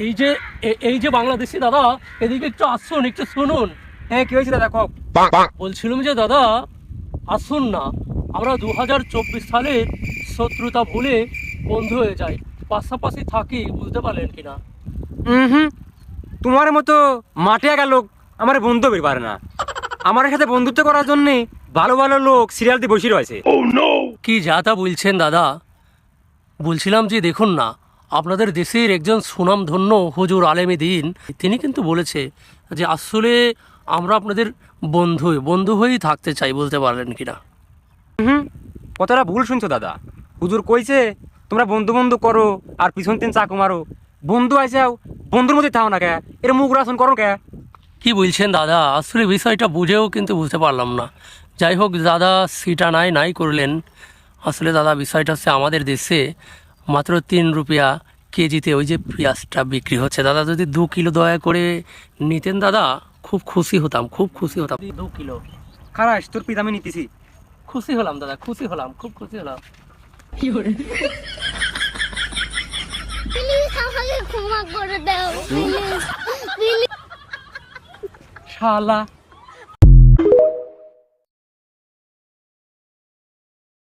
এই যে বাংলাদেশি দাদা, এদিকে একটু আসুন, একটু শুনুন। হ্যাঁ, কি হয়েছে দাদা? কও। বলছিলাম যে দাদা, আসুন না, আমরা 2024 সালের শত্রুতা ভুলে বন্ধু হয়ে যাই, পাশাপাশি থাকি, বুঝতে পারলেন কিনা? হুম, তোমার মতো মাঠে আগা লোক আমার বন্ধু হতে পারে না। আমার সাথে বন্ধুত্ব করার জন্য ভালো ভালো লোক সিরিয়াল দিয়ে বসে রয়েছে। কি যা তা বলছেন দাদা? বলছিলাম যে দেখুন না, আপনাদের দেশের একজন সুনামধন্য হুজুর আলেমে দ্বীন, তিনি কিন্তু বলেছে যে আসলে আমরা আপনাদের বন্ধু হয়েই থাকতে চাই, বলতে পারলেন কিনা? হুম, কথাটা ভুল শুনছো দাদা। হুজুর কইছে তোমরা বন্ধু বন্ধু করো আর পিছন তিন চাকু মারো। বন্ধু আইসাও বন্ধুর মধ্যে থাও না কে, এর মুখ রাসন করো কে? কি বলছেন দাদা? আসলে বিষয়টা বুঝেও কিন্তু বুঝতে পারলাম না। যাই হোক দাদা, সেটা নাই করলেন। আসলে দাদা, বিষয়টা হচ্ছে আমাদের দেশে মাত্র 3 রুপিয়া কেজিতে ওই যে পেঁয়াজটা বিক্রি হচ্ছে দাদা, যদি 2 কিলো দয়া করে নিতেন দাদা, খুব খুশি হতাম, খুব খুশি হতাম। 2 কিলো খারাস, তোর পিতা আমি নিতেছি। খুশি হলাম দাদা, খুশি হলাম, খুব খুশি হলাম। প্লিজ আমাকে ক্ষমা করে দাও, প্লিজ। শালা